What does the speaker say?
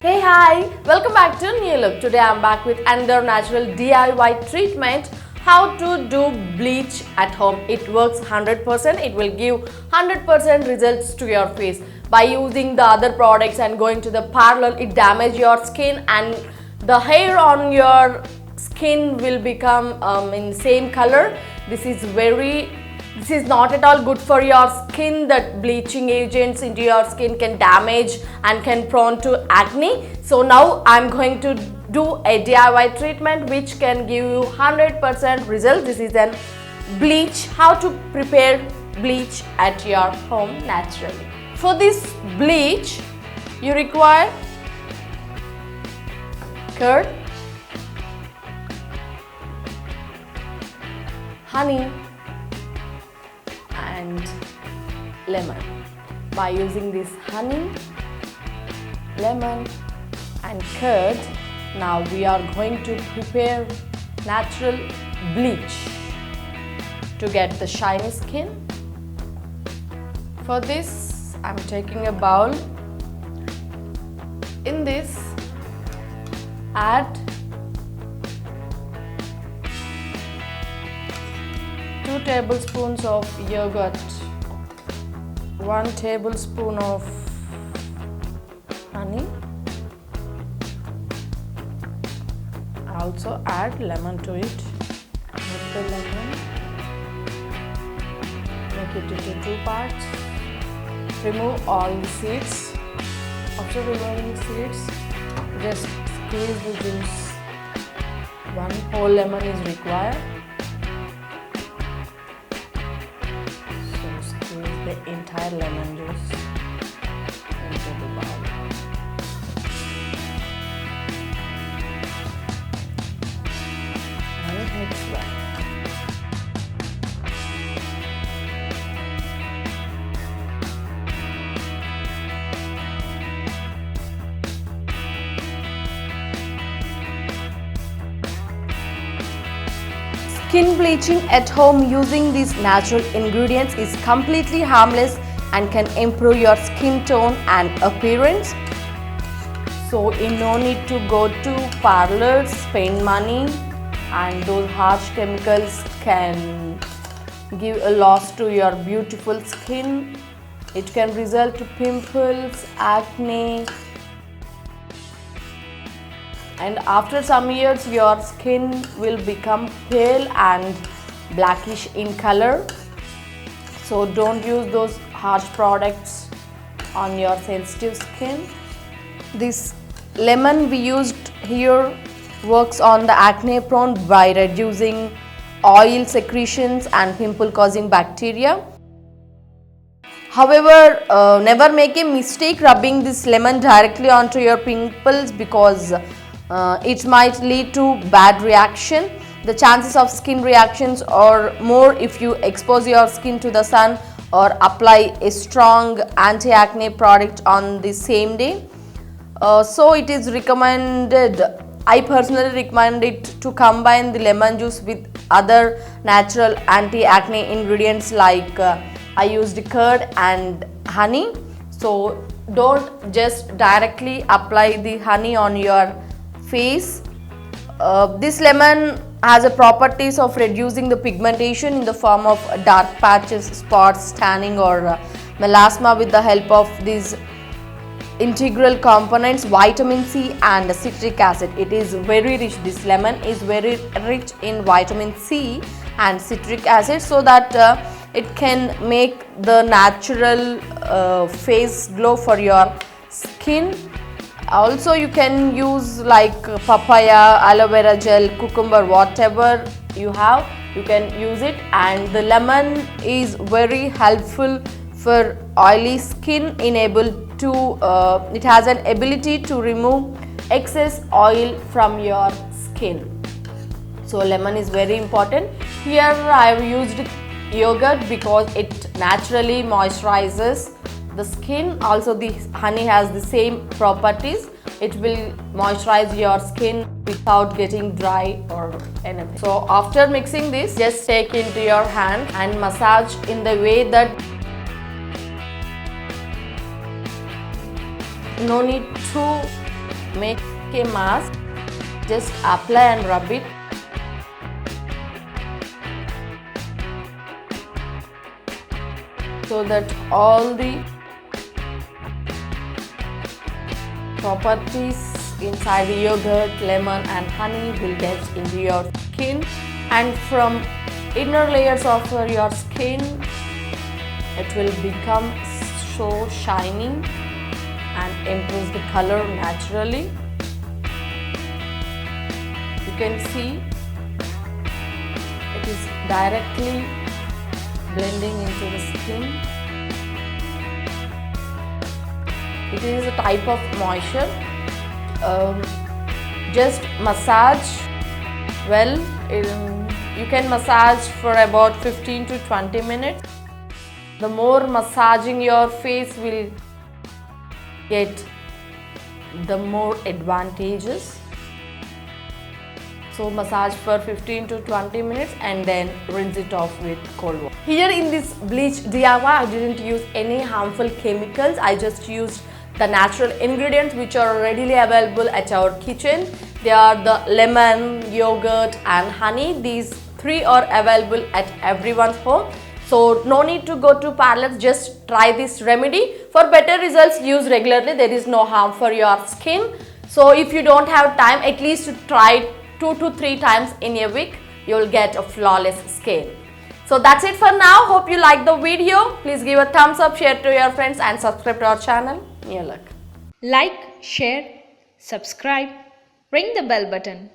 Hey hi, welcome back to New Look. Today I'm back with another natural DIY treatment. How to do bleach at home. It works 100%. It will give 100% results to your face. By using the other products and going to the parlor, it damages your skin and the hair on your skin will become in same color. This is not at all good for your skin. That bleaching agents into your skin can damage and can prone to acne. So now I'm going to do a DIY treatment which can give you 100% result. This is an bleach. How to prepare bleach at your home naturally. For this bleach, you require curd, honey and lemon. By using this honey, lemon and curd, now we are going to prepare natural bleach to get the shiny skin. For this, I'm taking a bowl. In this, add 2 tablespoons of yogurt, 1 tablespoon of honey. Also add lemon to it. With the lemon, make it into 2 parts. Remove all the seeds. After removing the seeds, just squeeze the juice. 1 whole lemon is required. The entire lemon juice into the bowl. And mix well. Skin bleaching at home using these natural ingredients is completely harmless and can improve your skin tone and appearance. So you no need to go to parlors, spend money, and those harsh chemicals can give a loss to your beautiful skin. It can result to pimples, acne, and after some years your skin will become pale and blackish in color. So don't use those harsh products on your sensitive skin. This lemon we used here works on the acne prone by reducing oil secretions and pimple causing bacteria. However, never make a mistake rubbing this lemon directly onto your pimples because it might lead to bad reaction. The chances of skin reactions are more if you expose your skin to the sun or apply a strong anti-acne product on the same day. So it is recommended, I personally recommend it to combine the lemon juice with other natural anti-acne ingredients like I used curd and honey. So don't just directly apply the honey on your face. This lemon has a properties of reducing the pigmentation in the form of dark patches, spots, tanning or melasma with the help of these integral components vitamin C and citric acid. It is very rich, this lemon is very rich in vitamin C and citric acid, so that it can make the natural face glow for your skin. Also you can use like papaya, aloe vera gel, cucumber, whatever you have, you can use it. And the lemon is very helpful for oily skin, it has an ability to remove excess oil from your skin. So lemon is very important. Here I have used yogurt because it naturally moisturizes the skin. Also the honey has the same properties. It will moisturize your skin without getting dry or anything. So after mixing this, just take into your hand and massage in the way that no need to make a mask, just apply and rub it. So that all the properties inside the yogurt, lemon and honey will get into your skin, and from inner layers of your skin it will become so shining and improves the color naturally. You can see it is directly blending into the skin. It is a type of moisture. Just massage well. You can massage for about 15 to 20 minutes. The more massaging your face will get, the more advantages. So massage for 15 to 20 minutes and then rinse it off with cold water. Here in this bleach DIY, I didn't use any harmful chemicals. I just used the natural ingredients which are readily available at our kitchen. They are the lemon, yogurt and honey. These three are available at everyone's home. So no need to go to parlors, just try this remedy. For better results, use regularly. There is no harm for your skin. So if you don't have time, at least try 2 to 3 times in a week. You will get a flawless skin. So that's it for now. Hope you liked the video. Please give a thumbs up, share to your friends and subscribe to our channel. Like, share, subscribe, ring the bell button.